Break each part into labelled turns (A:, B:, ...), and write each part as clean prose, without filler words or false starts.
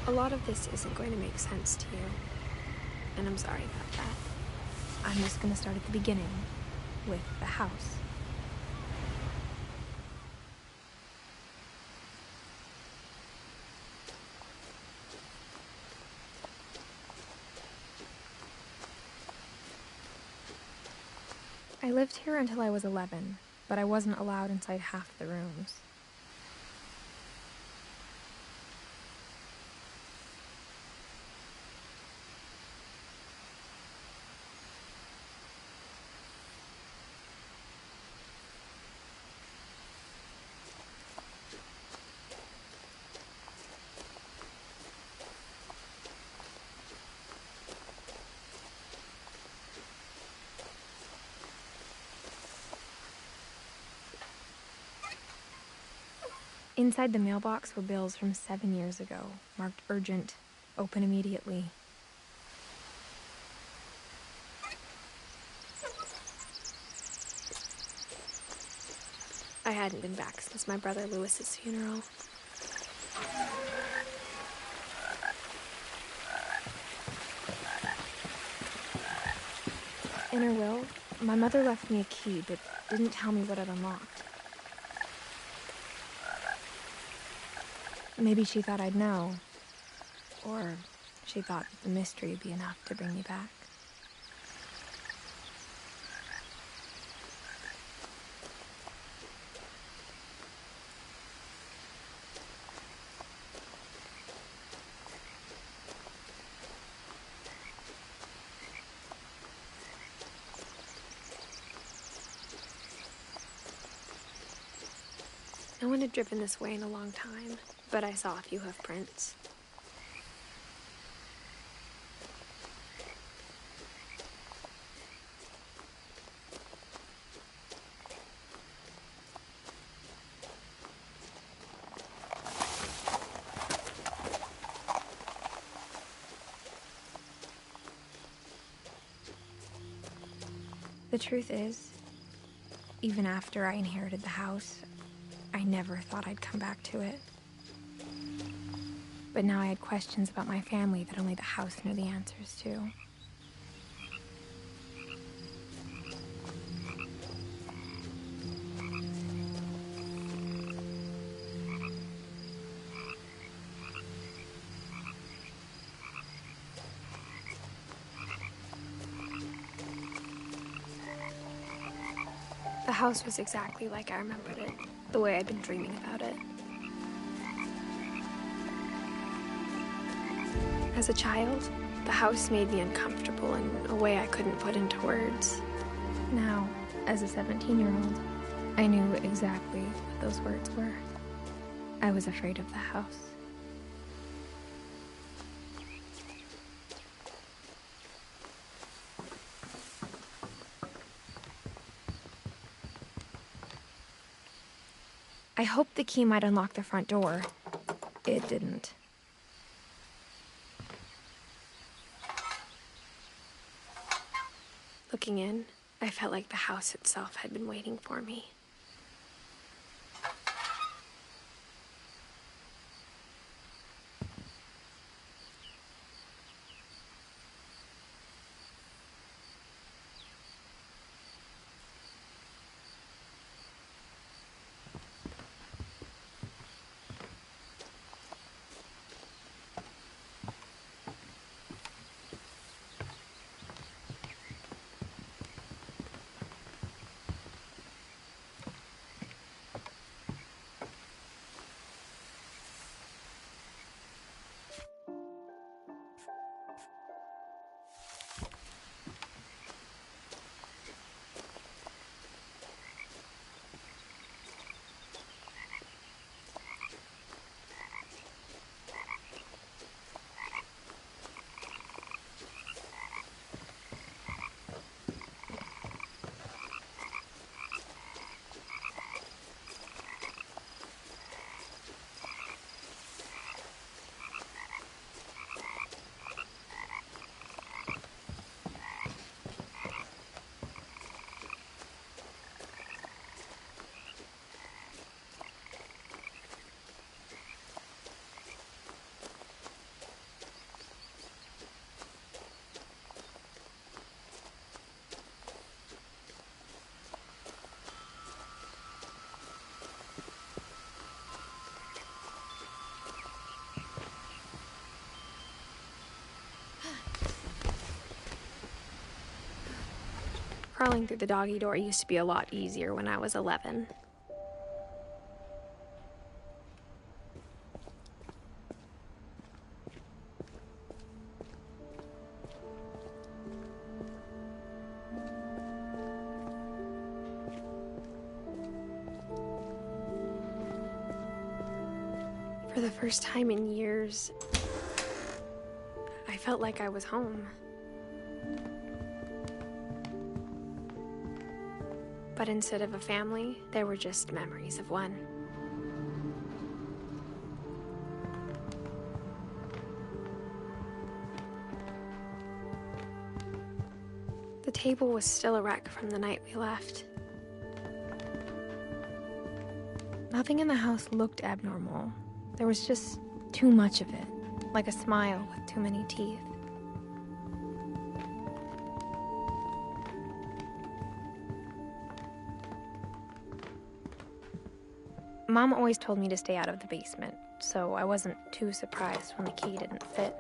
A: A lot of this isn't going to make sense to you, and I'm sorry about that. I'm just gonna start at the beginning, with the house. I lived here until I was 11, but I wasn't allowed inside half the rooms. Inside the mailbox were bills from 7 years ago, marked urgent, open immediately. I hadn't been back since my brother Lewis's funeral. In her will, my mother left me a key, but didn't tell me what it unlocked. Maybe she thought I'd know. Or she thought that the mystery would be enough to bring me back. No one had driven this way in a long time, but I saw a few hoof prints. The truth is, even after I inherited the house, I never thought I'd come back to it. But now I had questions about my family that only the house knew the answers to. The house was exactly like I remembered it, the way I'd been dreaming about it. As a child, the house made me uncomfortable in a way I couldn't put into words. Now, as a 17-year-old, I knew exactly what those words were. I was afraid of the house. I hoped the key might unlock the front door. It didn't. Looking in, I felt like the house itself had been waiting for me. Crawling through the doggy door used to be a lot easier when I was 11. For the first time in years, I felt like I was home. But instead of a family, there were just memories of one. The table was still a wreck from the night we left. Nothing in the house looked abnormal. There was just too much of it, like a smile with too many teeth. Mom always told me to stay out of the basement, so I wasn't too surprised when the key didn't fit.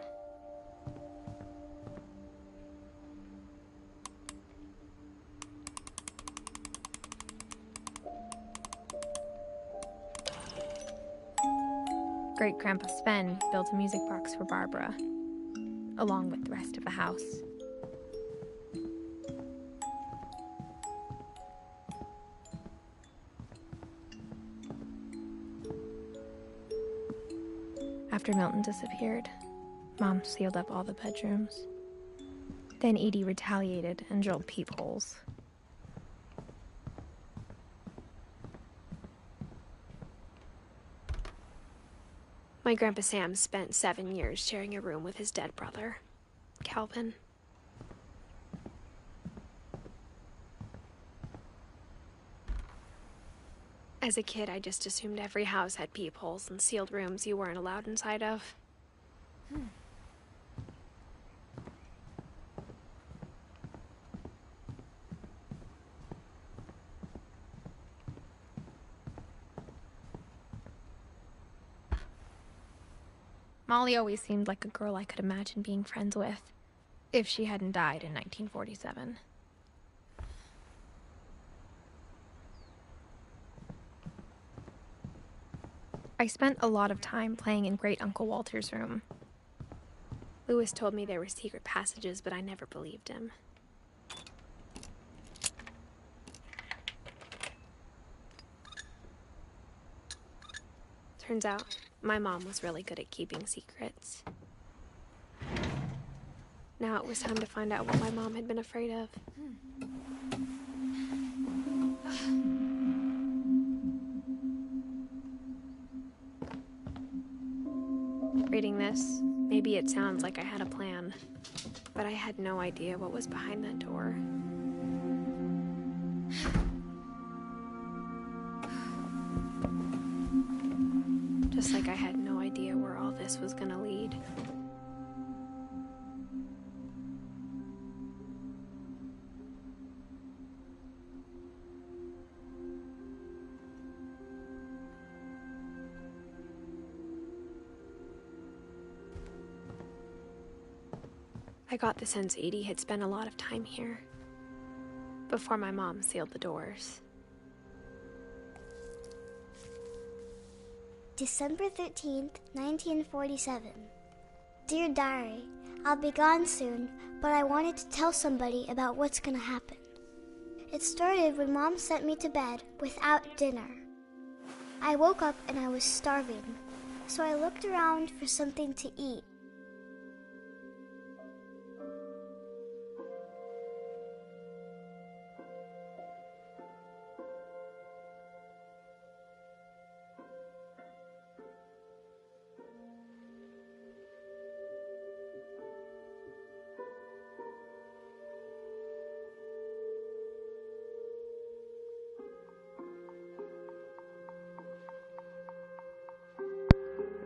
A: Great-Grandpa Sven built a music box for Barbara, along with the rest of the house. After Milton disappeared, Mom sealed up all the bedrooms. Then Edie retaliated and drilled peepholes. My Grandpa Sam spent 7 years sharing a room with his dead brother, Calvin. As a kid, I just assumed every house had peepholes and sealed rooms you weren't allowed inside of. Molly always seemed like a girl I could imagine being friends with, if she hadn't died in 1947. I spent a lot of time playing in Great Uncle Walter's room. Lewis told me there were secret passages, but I never believed him. Turns out, my mom was really good at keeping secrets. Now it was time to find out what my mom had been afraid of. Reading this, maybe it sounds like I had a plan, but I had no idea what was behind that door. Just like I had no idea where all this was gonna lead. I got the sense Edie had spent a lot of time here, before my mom sealed the doors.
B: December 13th, 1947. Dear Diary, I'll be gone soon, but I wanted to tell somebody about what's gonna happen. It started when Mom sent me to bed without dinner. I woke up and I was starving, so I looked around for something to eat.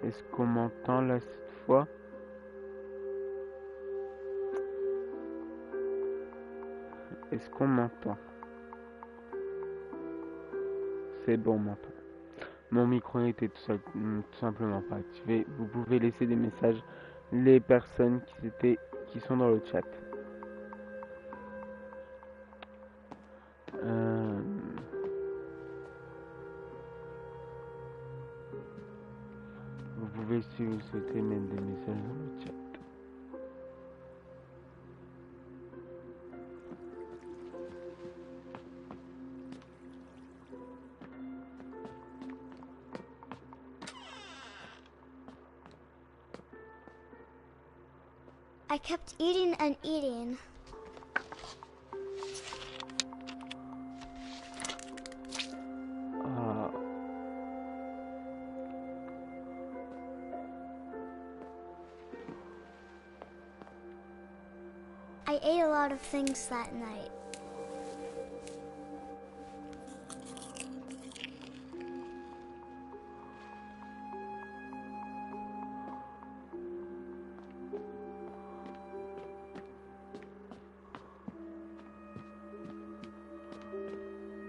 C: Est-ce qu'on m'entend là cette fois? Est-ce qu'on m'entend? C'est bon, on m'entend. Mon micro n'était tout simplement pas activé. Vous pouvez laisser des messages, les personnes qui sont dans le chat. si vous souhaitez mettre des messages dans le chat.
B: I kept eating and eating. I ate a lot of things that night.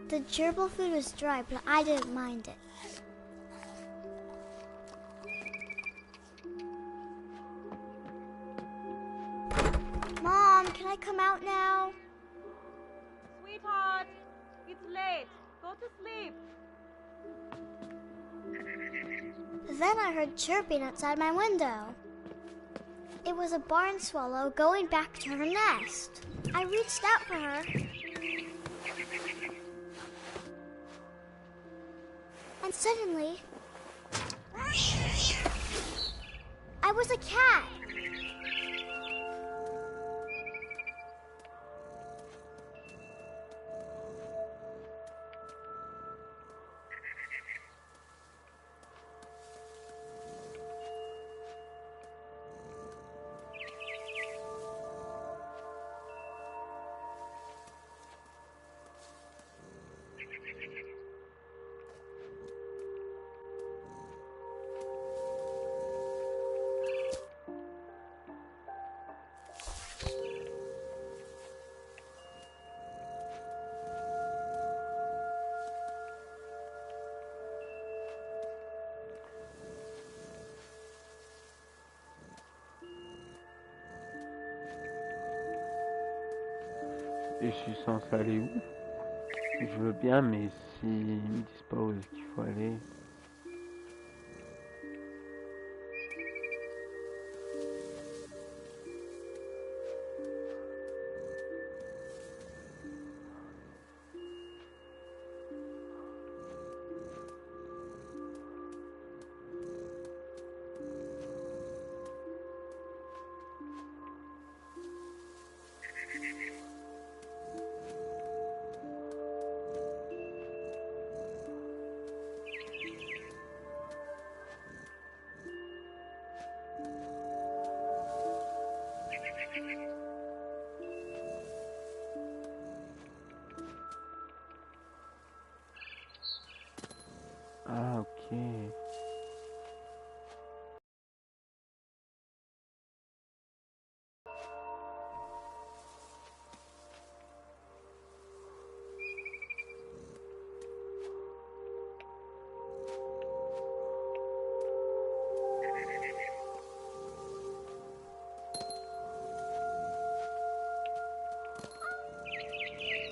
B: The gerbil food was dry, but I didn't mind it. Mom, can I come out now?
D: Sweetheart, it's late. Go to sleep.
B: Then I heard chirping outside my window. It was a barn swallow going back to her nest. I reached out for her. And suddenly, I was a cat.
C: Et je suis censé aller où? Je veux bien, mais s'ils me disent pas où est-ce qu'il faut aller. Ah, ok.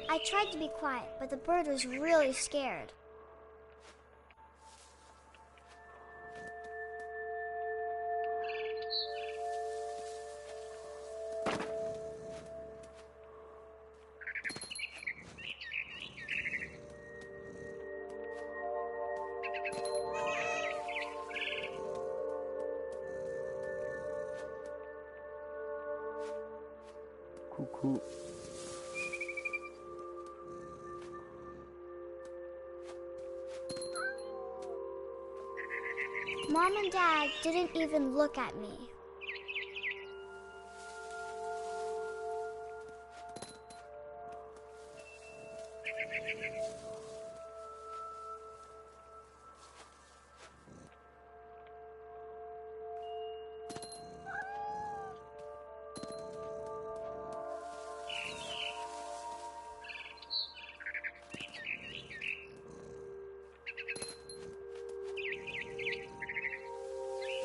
B: I tried to be quiet, but the bird was really scared.
C: Coucou.
B: Mom and Dad didn't even look at me.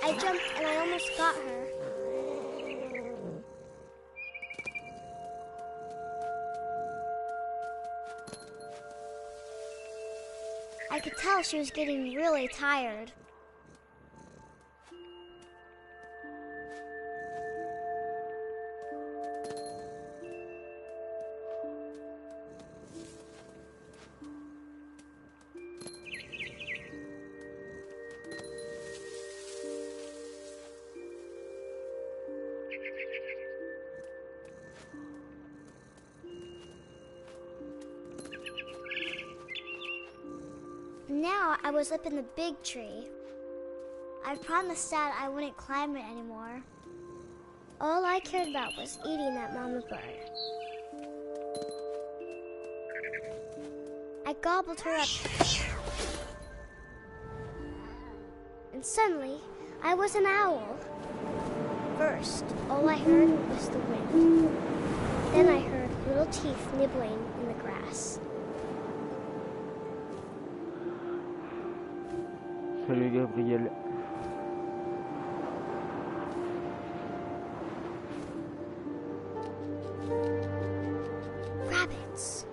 B: I jumped and I almost got her. I could tell she was getting really tired. Now I was up in the big tree. I promised Dad I wouldn't climb it anymore. All I cared about was eating that mama bird. I gobbled her up. And suddenly, I was an owl. First, all I heard was the wind. Then I heard little teeth nibbling in the grass.
C: Salut Gabriel.
B: Rabbits.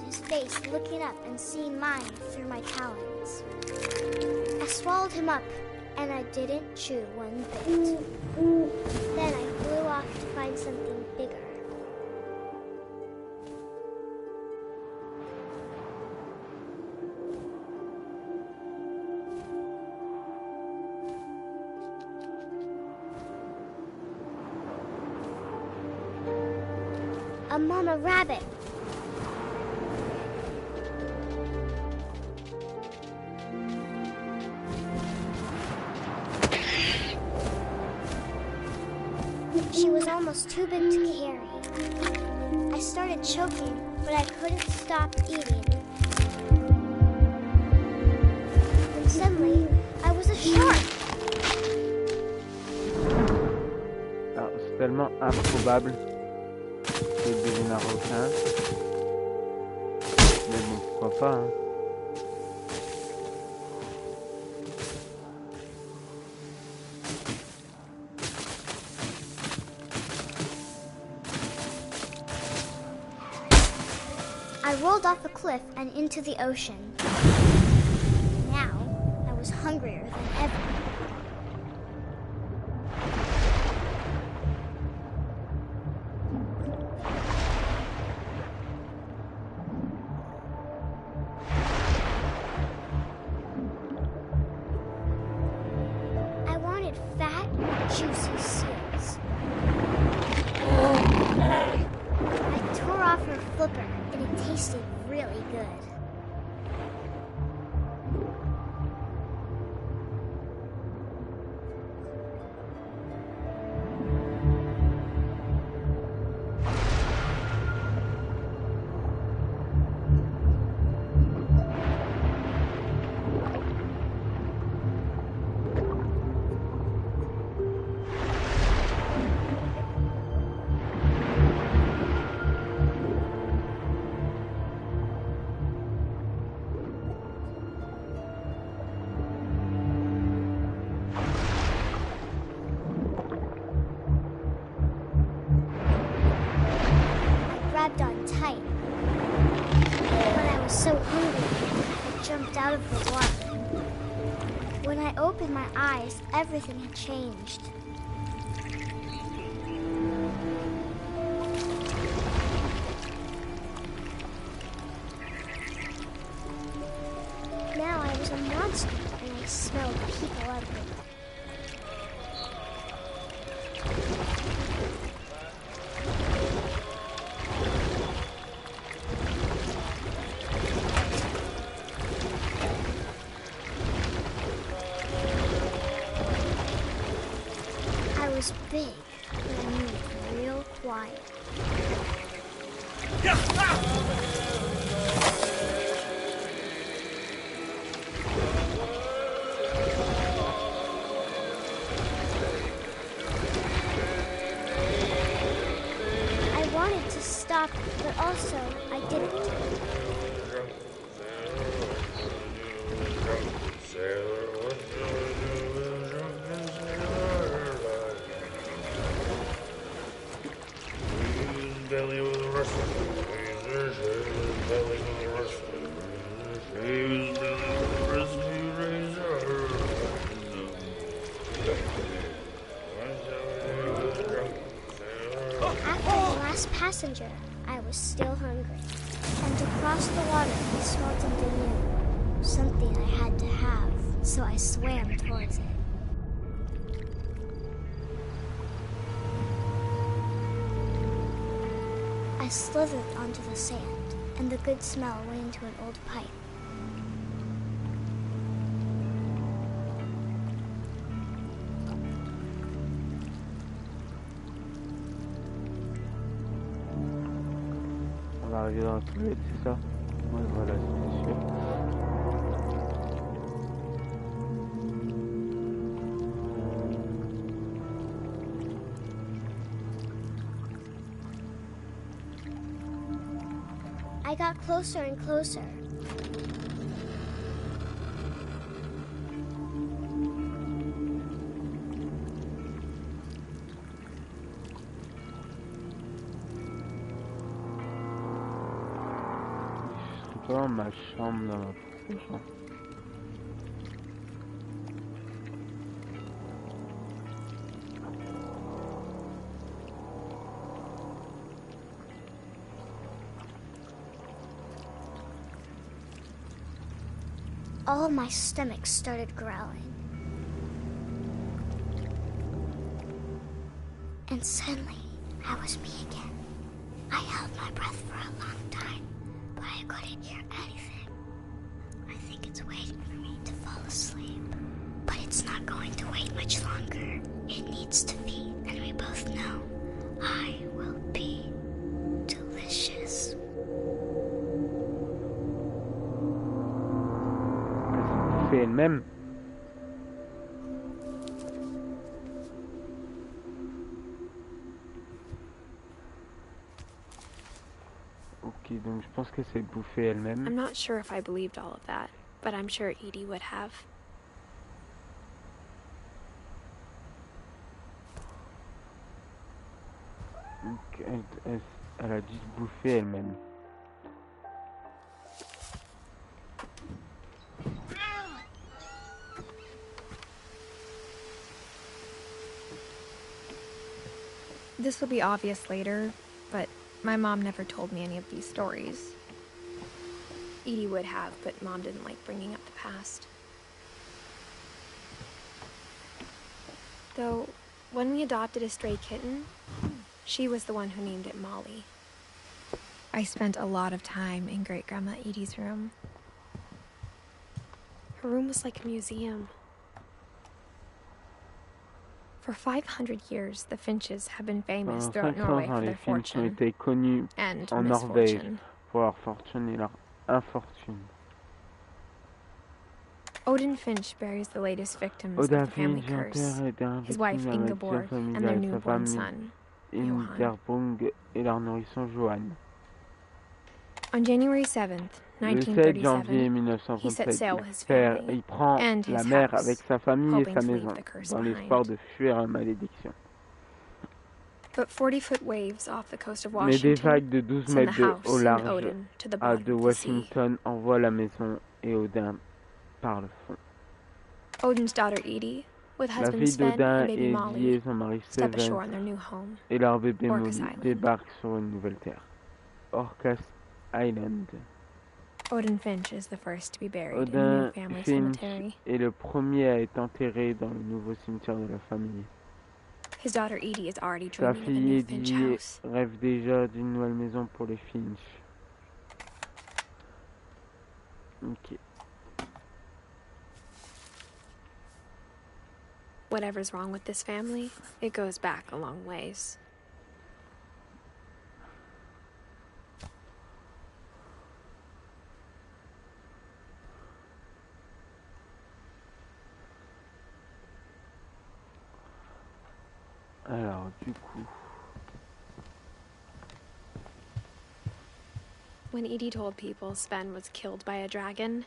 B: His face looking up and seeing mine through my talons. I swallowed him up, and I didn't chew one bit. Then I flew off to find something bigger. A mama rabbit. She was almost too big to carry. I started choking, but I couldn't stop eating. And suddenly, I was a shark.
C: Alors, c'est tellement improbable que de devenir un requin. Mais bon, pourquoi pas, hein.
B: I rolled off a cliff and into the ocean. Now, I was hungrier than ever. I wanted fat, juicy seals. I tore off her flipper. It tasted really good. On tight. When I was so hungry, I jumped out of the water. When I opened my eyes, everything had changed. Now I was a monster, and I smelled people everywhere. Was big, but I moved real quiet. I wanted to stop, but also I didn't.
E: belly with a rustle. Razor, shave his belly with a rustle. Shave his belly with a rusty razor.
B: After the last passenger, I was still hungry. And to cross the water, I smelled something new. Something I had to have, so I swam towards it. I slithered onto the sand, and the good smell went into an old pipe.
C: On va arriver dans la toilette, c'est ça? Ouais, voilà, c'est sûr.
B: I got closer and closer.
C: Je suis pas dans ma chambre dans la prochaine.
B: All my stomach started growling. And suddenly, I was me again. I held my breath for a long time, but I couldn't hear anything. I think it's waiting for me to fall asleep. But it's not going to wait much longer. It needs to feed, and we both know I will be delicious.
C: Elle-même. Ok, donc je pense que c'est bouffée elle-même.
A: I'm not sure if I believed all of that, but I'm sure Edie would have.
C: Donc, elle a dû se bouffer elle-même.
A: This will be obvious later, but my mom never told me any of these stories. Edie would have, but Mom didn't like bringing up the past. Though, when we adopted a stray kitten, she was the one who named it Molly. I spent a lot of time in Great-Grandma Edie's room. Her room was like a museum. For 500 years, the Finches have been famous throughout Norway for their fortune
C: été connus
A: and
C: en Norvège
A: misfortune.
C: pour leur fortune et leur infortune.
A: Odin Finch buries the latest victims of
C: Odin
A: the family
C: Finch
A: curse,
C: enterre
A: his wife Ingeborg and their newborn son, Johan.
C: Ingeborg et leur nourrisson Johan.
A: On January 7th,
C: Le 7 janvier
A: 1937, he set sail with his family
C: il prend
A: and
C: la
A: his
C: mer
A: house,
C: avec sa famille et
A: hoping
C: sa
A: to leave
C: maison,
A: the curse
C: dans l'espoir
A: behind.
C: de fuir la malédiction.
A: But 40-foot waves off the coast of
C: Mais des
A: Washington
C: vagues de 12
A: send the
C: mètres
A: house
C: au
A: and
C: large
A: Odin to the
C: de
A: bottom of the sea.
C: Washington envoient la maison et Odin par le fond.
A: Odin's daughter Edie, with
C: La
A: husband
C: fille
A: Sven
C: d'Odin
A: and baby
C: et Edie
A: Molly,
C: et son mari
A: step
C: Sven
A: ashore on their new home,
C: et leur bébé
A: Orcas
C: Molly
A: Island.
C: débarquent sur une nouvelle terre, Orcas Island.
A: Odin Finch is the first to be buried in the
C: Odin
A: new family
C: Finch
A: cemetery.
C: est le premier à être enterré dans le nouveau cimetière de la famille.
A: His daughter Edie is already
C: Sa
A: dreaming of a
C: fille
A: new Finch
C: Edie
A: house.
C: rêve déjà d'une nouvelle maison pour les Finch. Ok.
A: Whatever's wrong with this family, it goes back a long ways.
C: Alors, du coup...
A: When Edie told people Sven was killed by a dragon,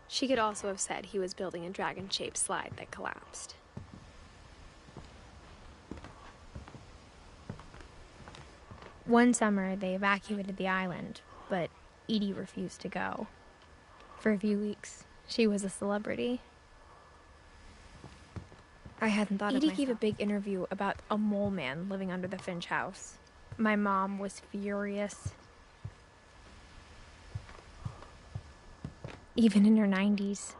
A: she could also have said he was building a dragon-shaped slide that collapsed. One summer, they evacuated the island, but Edie refused to go. For a few weeks, she was a celebrity. I hadn't thought of myself. Edie gave a big interview about a mole man living under the Finch house. My mom was furious. Even in her 90s,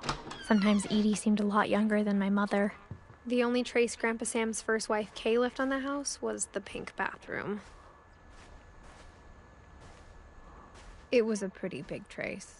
A: sometimes Edie seemed a lot younger than my mother. The only trace Grandpa Sam's first wife, Kay, left on the house was the pink bathroom. It was a pretty big trace.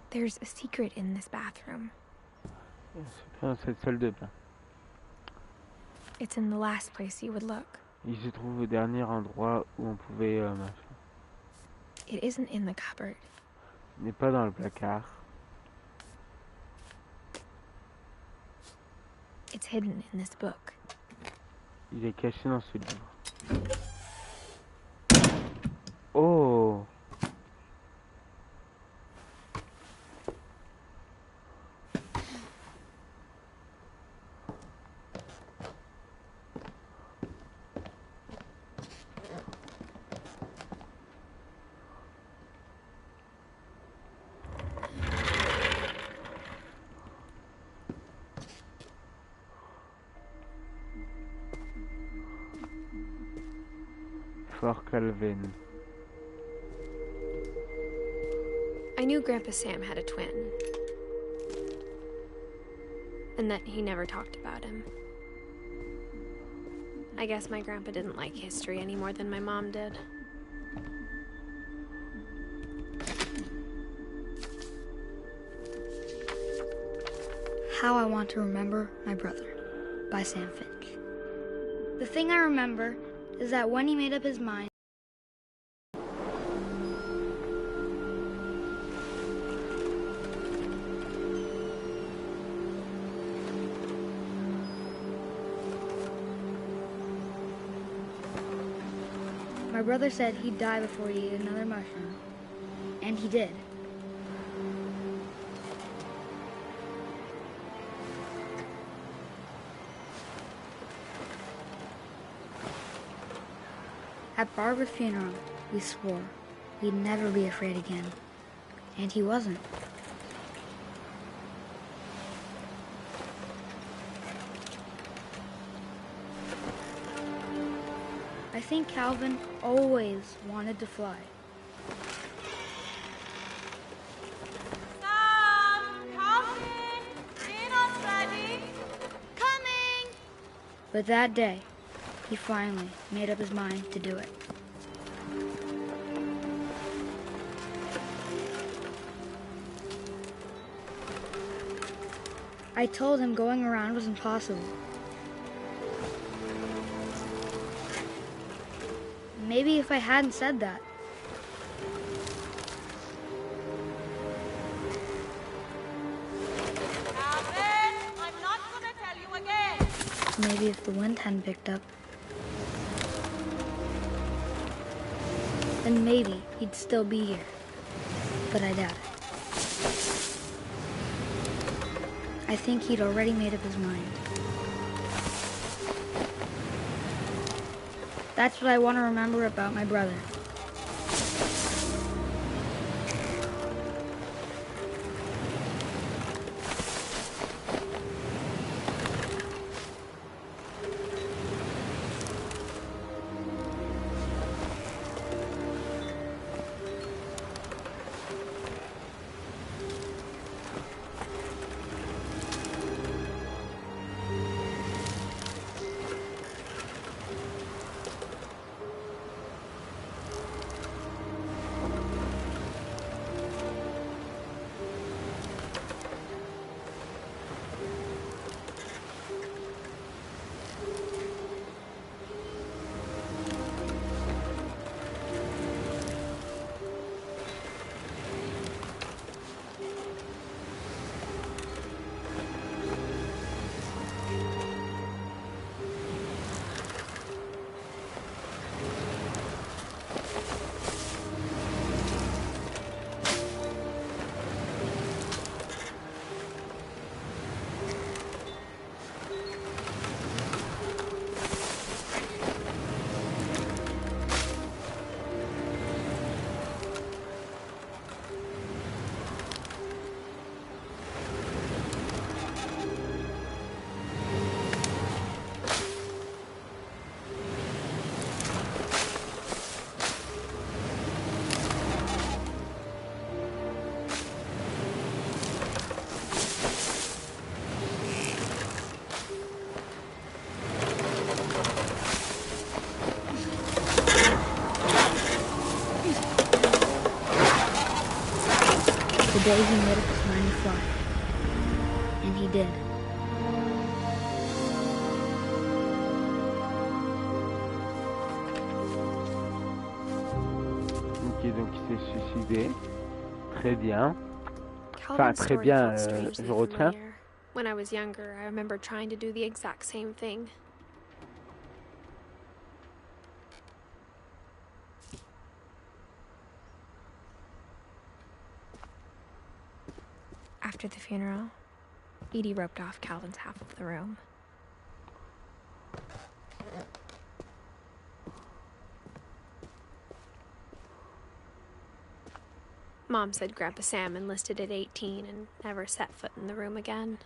A: There's a secret in this bathroom.
C: Dans cette salle de bain.
A: It's in the last place you would look.
C: Il se trouve au dernier endroit où on pouvait machin.
A: It isn't in the cupboard.
C: Il n'est pas dans le placard.
A: It's hidden in this book.
C: Il est caché dans ce livre. Oh! Fort Calvin.
A: I knew Grandpa Sam had a twin. And that he never talked about him. I guess my grandpa didn't like history any more than my mom did.
F: How I Want to Remember My Brother by Sam Finch. The thing I remember is that when he made up his mind, my brother said he'd die before he ate another mushroom. And he did. At Barbara's funeral, we swore we'd never be afraid again. And he wasn't. I think Calvin always wanted to fly.
D: Sam! Calvin! Dinner's ready!
F: Coming! But that day, he finally made up his mind to do it. I told him going around was impossible. Maybe if I hadn't said that.
D: Calvin! I'm not gonna tell you again!
F: Maybe if the wind hadn't picked up. Then maybe he'd still be here. But I doubt it. I think he'd already made up his mind. That's what I want to remember about my brother. the day he made up his mind to fly. And he did.
C: Ok, donc il s'est suicidé. Très bien.
A: Calvin's
C: très
A: story
C: bien,
A: felt strangely
C: je retiens.
A: familiar. When I was younger, I remember trying to do the exact same thing. After the funeral, Edie roped off Calvin's half of the room. Mom said Grandpa Sam enlisted at 18 and never set foot in the room again.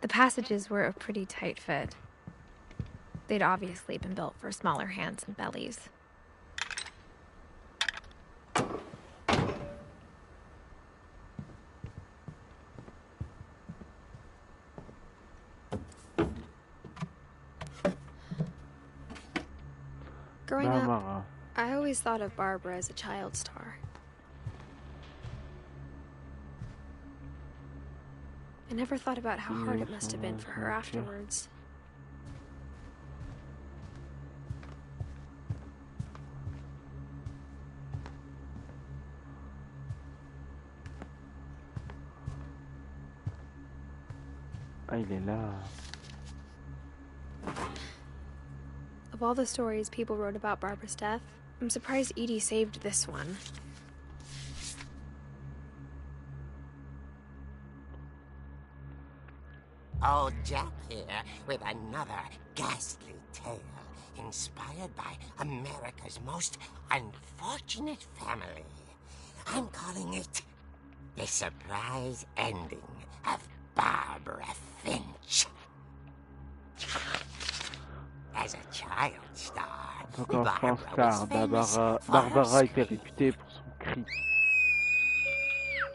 A: The passages were a pretty tight fit. They'd obviously been built for smaller hands and bellies. Growing up,
C: Barbara.
A: I always thought of Barbara as a child star. I never thought about how hard it must have been for her afterwards.
C: Ah, il est là.
A: Of all the stories people wrote about Barbara's death, I'm surprised Edie saved this one.
G: Old Jack here with another ghastly tale inspired by America's most unfortunate family. I'm calling it The Surprise Ending of Barbara Finch. As a child star,
C: Donc enfant
G: Barbara
C: star,
G: was famous for her
C: Barbara était
G: scream.
C: réputée pour son cri.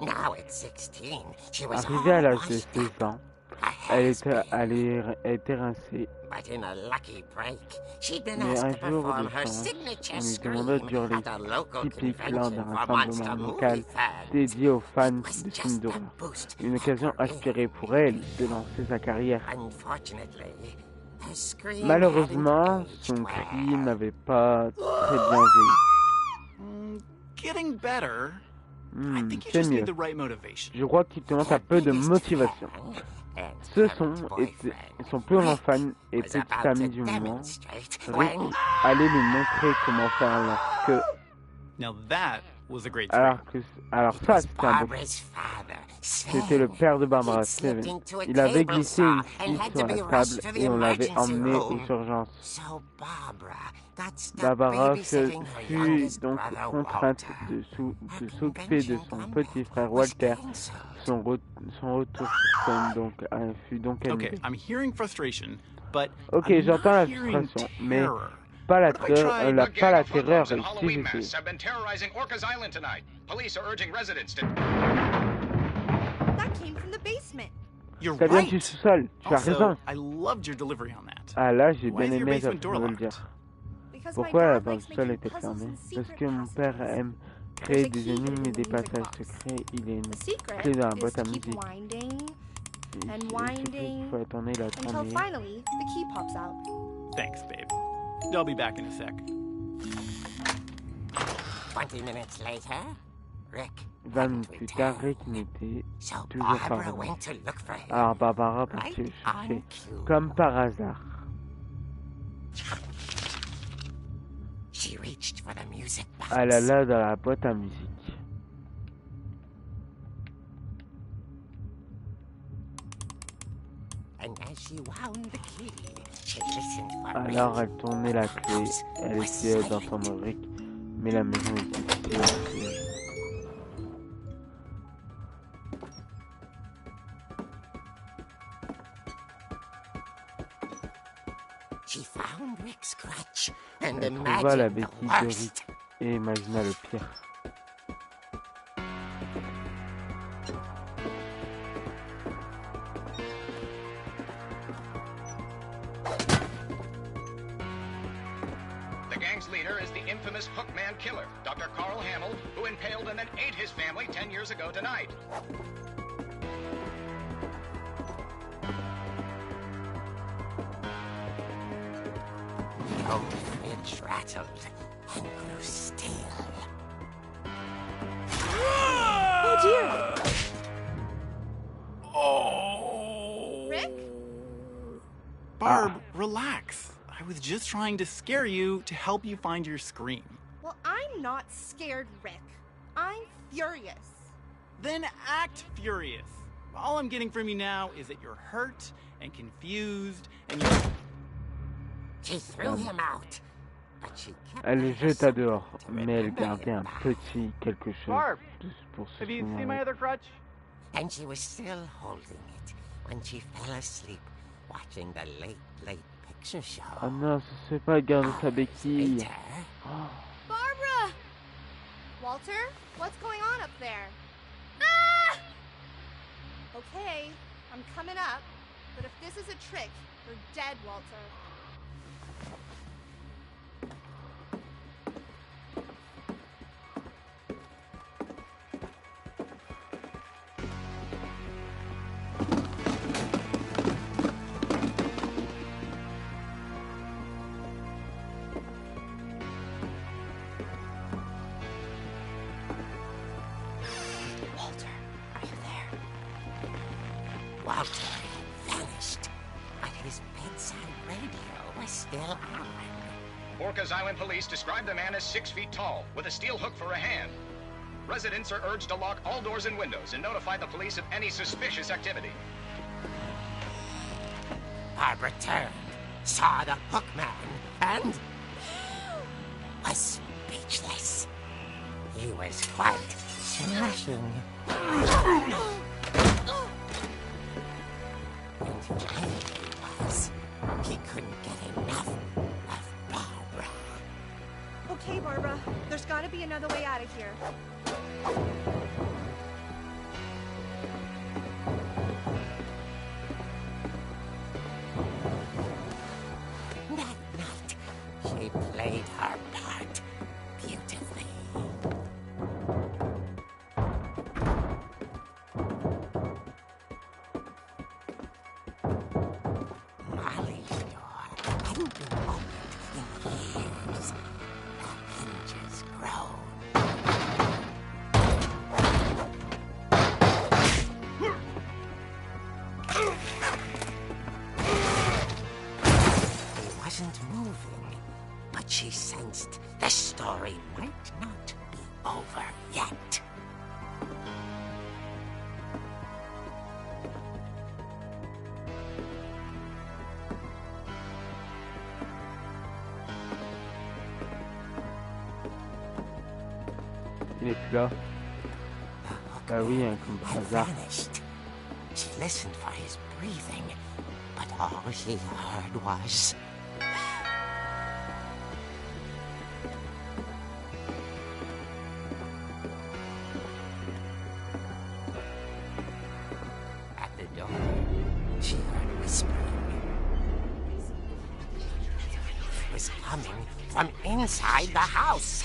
G: Now at 16, she was
C: Arrivée à
G: all
C: l'âge de
G: washed
C: 16
G: up.
C: ans,
G: A
C: elle
G: has-been.
C: était rincée.
G: But in a lucky break, she'd been
C: Mais
G: asked
C: un
G: to
C: jour
G: perform
C: de
G: her
C: chance,
G: signature
C: on lui demanda de
G: scream
C: hurler
G: at a local
C: typique lors
G: convention
C: d'un
G: for monster
C: rassemblement
G: movie
C: local
G: fans.
C: dédié aux fans
G: It was
C: de films
G: just a
C: d'horreur.
G: boost
C: Une
G: her
C: occasion
G: career.
C: inspirée pour elle de lancer sa carrière.
G: Unfortunately, her scream
C: Malheureusement,
G: hadn't aged
C: son cri
G: well.
C: n'avait pas très bien vieilli.
H: Getting better. I
C: Hmm,
H: think you
C: c'est
H: just need
C: mieux.
H: the right motivation.
C: Je crois qu'il te manque un peu de motivation. Ce son plus grand fan et petit ami du moment, Rick, allait lui montrer comment faire lorsque...
H: Now that was a great
C: Alors ça, c'était un beau... C'était le père de Barbara, Steven. Il avait glissé une scie sur la table et on l'avait emmené aux urgences. Barbara fut donc contrainte de s'occuper de son petit frère Walter. Son retour sur scène fut donc annulé.
H: Okay, I'm hearing frustration, but
C: Ok,
H: I'm
C: j'entends la
H: not hearing
C: frustration, mais
H: terror.
C: pas la
H: What if I tried-
C: terreur.
I: and
C: Si
I: Halloween
C: je
I: masks
C: sais.
I: have been terrorizing Orcas Island tonight. Police are urging residents to...
D: That came from the basement.
H: You're
C: Ça vient
H: right.
C: du sous-sol, tu as
H: Also,
C: raison.
H: I loved your delivery on that.
C: Ah là, j'ai
H: Why
C: bien
H: is your
C: aimé ta
H: basement door
C: façon de le
H: locked?
C: dire.
D: Because
C: Pourquoi
D: my
C: la
D: dad
C: porte
D: likes
C: sous-sol
D: making
C: était
D: puzzles
C: fermée?
D: and
C: Parce
D: secret
C: que mon
D: passages.
C: père aime
D: There's
C: créer
D: a
C: des
D: key
C: énigmes
D: hidden
C: et
D: in
C: des
D: the music
C: passages
D: box.
C: secrets. Il est une
D: The secret
C: clé dans la
D: is
C: boîte à
D: to keep
C: musique.
D: winding
C: Et
D: and
C: il suffit
D: winding
C: qu'il faut attendre la
D: until
C: tournée.
D: finally the key pops out.
H: Thanks, babe. I'll be back in a sec.
G: 20 minutes later, Rick
C: 20
G: hadn't
C: minutes plus tard,
G: returned.
C: Rick n'était
G: So
C: toujours pas
G: Barbara
C: revenu.
G: went to look for him.
C: Alors Barbara partit le chercher, comme par hasard.
G: She reached for the music box.
C: Elle alla dans la boîte à musique.
G: And as she wound the key, she listened for
C: Alors
G: Rick.
C: elle tournait la clé, elle essayait d'entendre Rick, mais la maison était silencieuse.
G: and
C: Elle trouva la
G: imagine the
C: béquille de Rick
G: worst.
C: et imagina le pire.
I: The gang's leader is the infamous Hookman killer, Dr. Carl Hamill, who impaled and then ate his family 10 years ago tonight.
G: The old fridge rattled and grew still.
D: Oh dear!
H: Oh!
D: Rick?
H: Barb, relax. I was just trying to scare you to help you find your scream.
D: Well, I'm not scared, Rick. I'm furious.
H: Then act furious. All I'm getting from you now is that you're hurt and confused and you're...
G: She threw him out, but she kept
C: Elle le
G: it a
C: jeta
G: secret
C: dehors,
G: to
C: mais elle
G: remember
C: gardait
G: him
C: un
G: by.
C: petit quelque chose
H: Barb,
C: pour se
H: have you seen
C: souvenir.
H: my other crutch?
G: And she was still holding it when she fell asleep watching the late picture show.
C: Oh non, ce serait pas garder sa béquille.
G: Later,
C: Oh,
D: Barbara! Walter, what's going on up there? Ah! Okay, I'm coming up, but if this is a trick, you're dead, Walter. Walter, are you there?
G: Walter had vanished, but his bedside radio was still on.
I: Orcas Island police describe the man as 6 feet tall, with a steel hook for a hand. Residents are urged to lock all doors and windows and notify the police of any suspicious activity.
G: Barbara turned, saw the hook man, and was speechless. He was quite smashing. And here he was. He couldn't get enough of Barbara.
D: Okay, Barbara, there's gotta be another way out of here.
G: That night, she played her part beautifully. Molly's door hadn't been opened in years. The hinges groaned. He wasn't moving, but she sensed the story might not be over yet.
C: il est plus là. Bah oui, hein, comme par
G: Had
C: hasard.
G: vanished. She listened for his breathing, but all she heard was... At the door, she heard whispering. It was coming from inside the house.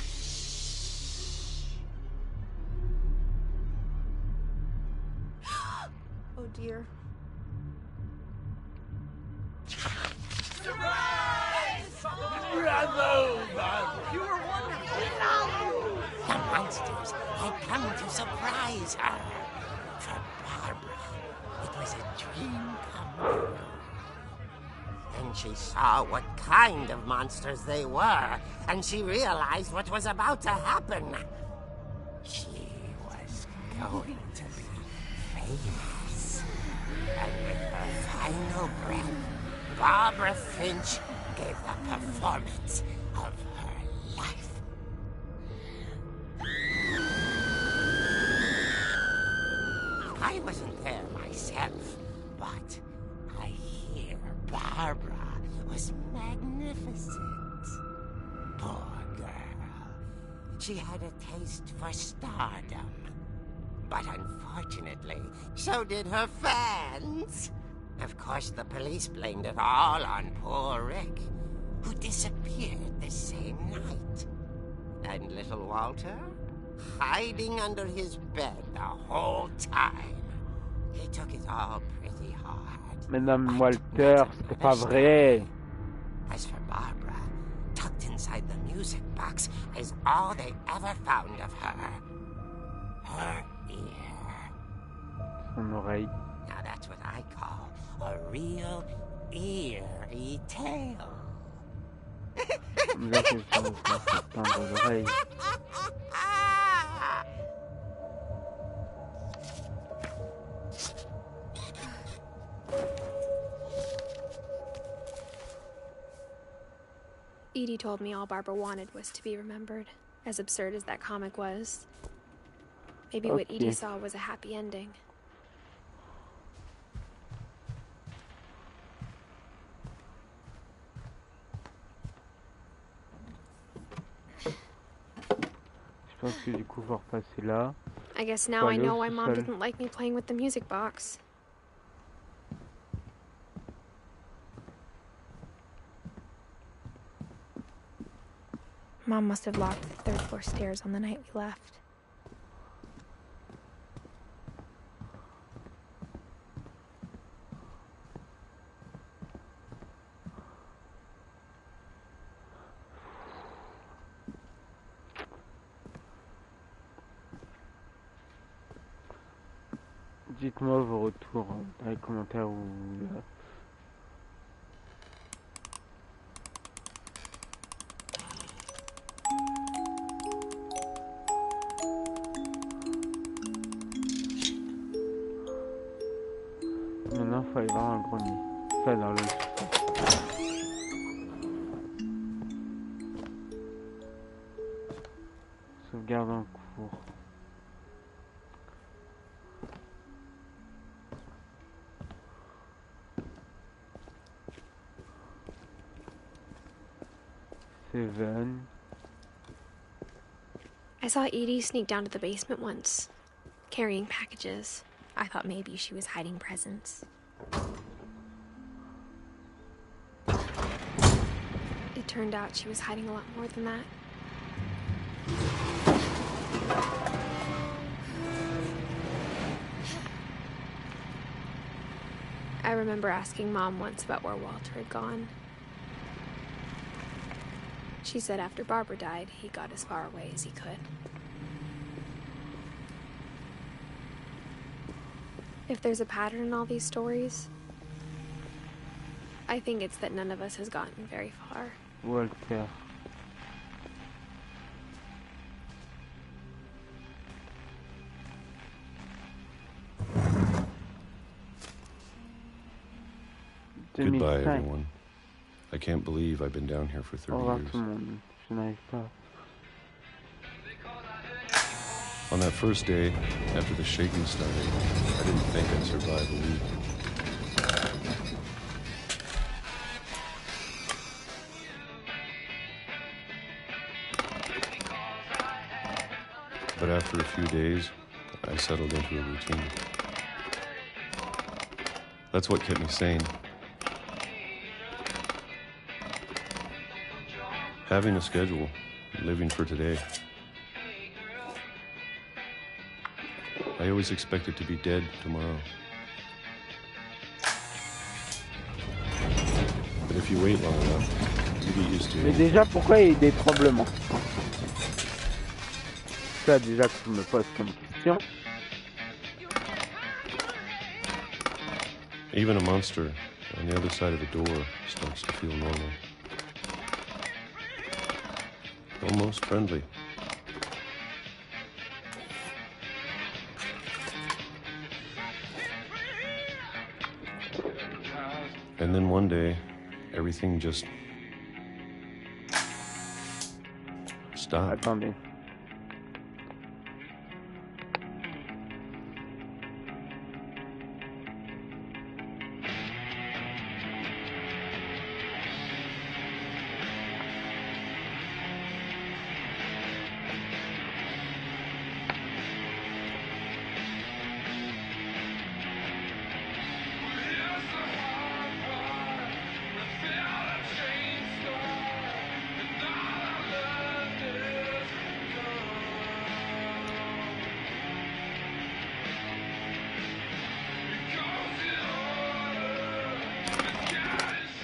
D: Oh dear.
G: The monsters had come to surprise her. For Barbara, it was a dream come true. Then she saw what kind of monsters they were, and she realized what was about to happen. She was going to be famous. And with her final breath, Barbara Finch gave the performance of her life. I wasn't there myself, but I hear Barbara was magnificent. She had a taste for stardom. But unfortunately, so did her fans. Of course, the police blamed it all on poor Rick, who disappeared the same night. And little Walter, hiding under his bed the whole time. He took it all pretty hard.
C: Madame Walter, c'était pas vrai.
G: As for Barbara, tucked inside the music box is all they ever found of her. Her ear.
C: Son oreille.
G: Now that's what I call a real eerie tale.
C: Là, c'est son tendre l'oreille.
A: Edie told me all Barbara wanted was to be remembered, as absurd as that comic was. Maybe what Edie saw was a happy ending.
C: Je pense que du coup, on va repasser là.
A: I guess now I know why Mom didn't like me playing with the music box. Mom must have locked the third floor stairs on the night we left.
C: Dites-moi vos retours dans les commentaires ou là. Maintenant, il faut aller voir un grenier. Ça, dans le sauvegarde en cours. Seven.
A: I saw Edie sneak down to the basement once, carrying packages. I thought maybe she was hiding presents. It turned out she was hiding a lot more than that. I remember asking Mom once about where Walter had gone. She said after Barbara died, he got as far away as he could. If there's a pattern in all these stories, I think it's that none of us has gotten very far.
C: Walter.
J: Goodbye, everyone. I can't believe I've been down here for 30 years.
C: Je n'arrive pas.
J: On that first day, after the shaking started, I didn't think I'd survive a week. But after a few days, I settled into a routine. That's what kept me sane. Having a schedule, living for today. I always expected to be dead tomorrow. But if you wait long enough, you get used to it.
C: Mais déjà, pourquoi il y a des tremblements? Ça, déjà, que tu me poses comme question.
J: Even a monster on the other side of the door starts to feel normal. Almost friendly. And then one day, everything just stopped.
C: Attendez.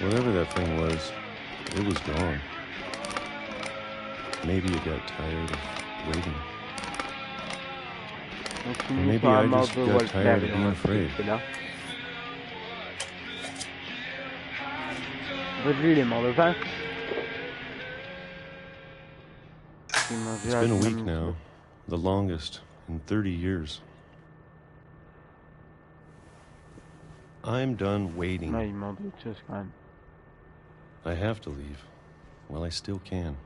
J: Whatever that thing was, it was gone. Maybe it got tired of waiting. Or maybe I just got tired of being afraid.
C: Lui, il est mort de faim.
J: It's been a week now, the longest in 30 years. I'm done waiting.
C: Ouais, il manque d'autres choses quand même.
J: I have to leave. Well, I still can.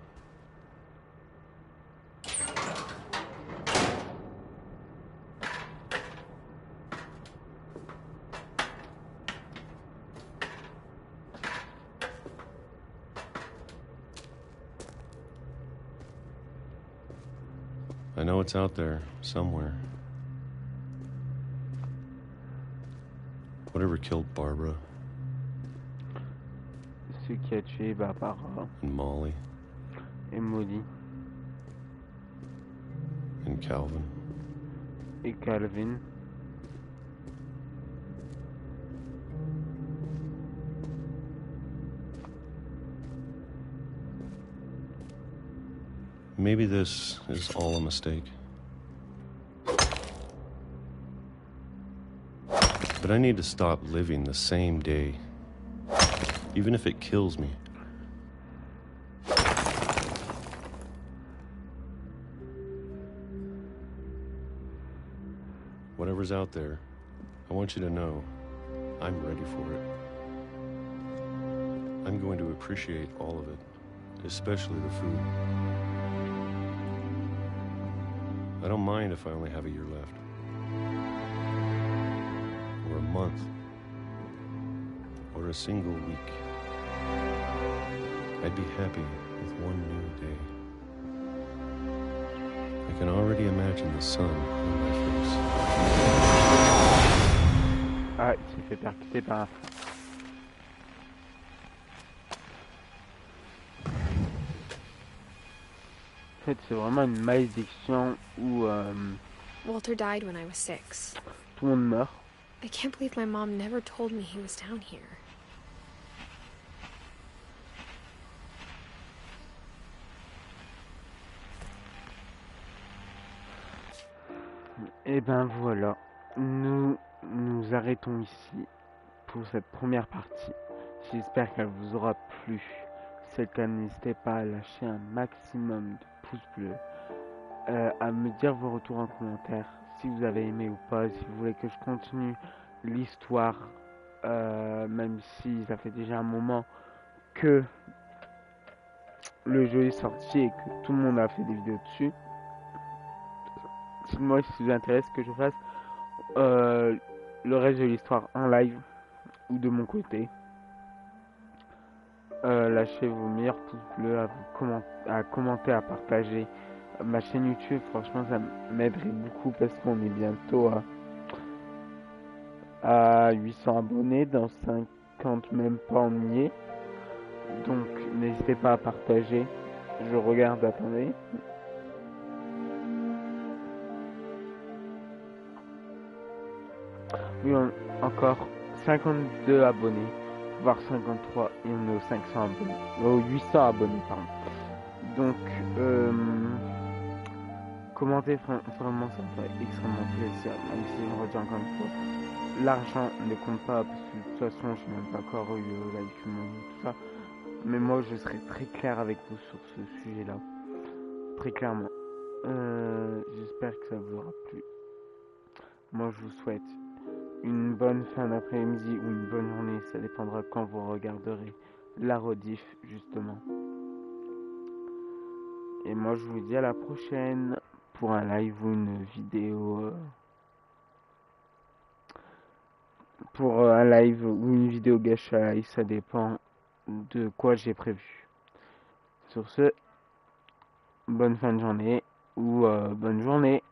J: I know it's out there, somewhere. Whatever killed Barbara.
C: Celui qui a tué Barbara.
J: And Molly.
C: Et Molly.
J: And Calvin.
C: Et Calvin.
J: Maybe this is all a mistake. But I need to stop living the same day, even if it kills me. Whatever's out there, I want you to know I'm ready for it. I'm going to appreciate all of it, especially the food. I don't mind if I only have a year left. Or a month. Or a single week. I'd be happy with one new day. I can already imagine the sun on my face.
C: Ah, il s'est fait percuter par un... En fait, c'est vraiment une malédiction où
A: Walter died when I was 6.
C: tout le monde meurt.
A: I can't believe my mom never told me he was down here.
C: Et ben voilà, nous arrêtons ici pour cette première partie. J'espère qu'elle vous aura plu. Si c'est le cas, n'hésitez pas à lâcher un maximum de pouces bleus, à me dire vos retours en commentaire, si vous avez aimé ou pas, si vous voulez que je continue l'histoire, même si ça fait déjà un moment que le jeu est sorti et que tout le monde a fait des vidéos dessus. Dites-moi si vous intéresse que je fasse le reste de l'histoire en live ou de mon côté. Lâchez vos meilleurs pouces bleus, à commenter, à partager ma chaîne YouTube. Franchement, ça m'aiderait beaucoup parce qu'on est bientôt à 800 abonnés. Dans 50 même pas on y est. Donc n'hésitez pas à partager. Je regarde, attendez. Oui, encore 52 abonnés, voire 53, et on est aux 500 abonnés, aux 800 abonnés, pardon. Donc, commentez, vraiment, ça me fait extrêmement plaisir, même si je redis encore une fois, l'argent ne compte pas, parce que de toute façon, je n'ai même pas encore eu la diffusion et tout ça, mais moi, je serai très clair avec vous sur ce sujet-là, très clairement. J'espère que ça vous aura plu. Moi, je vous souhaite une bonne fin d'après-midi ou une bonne journée, ça dépendra quand vous regarderez la rediff justement. Et moi je vous dis à la prochaine pour un live ou une vidéo gacha, et ça dépend de quoi j'ai prévu. Sur ce, bonne fin de journée ou bonne journée.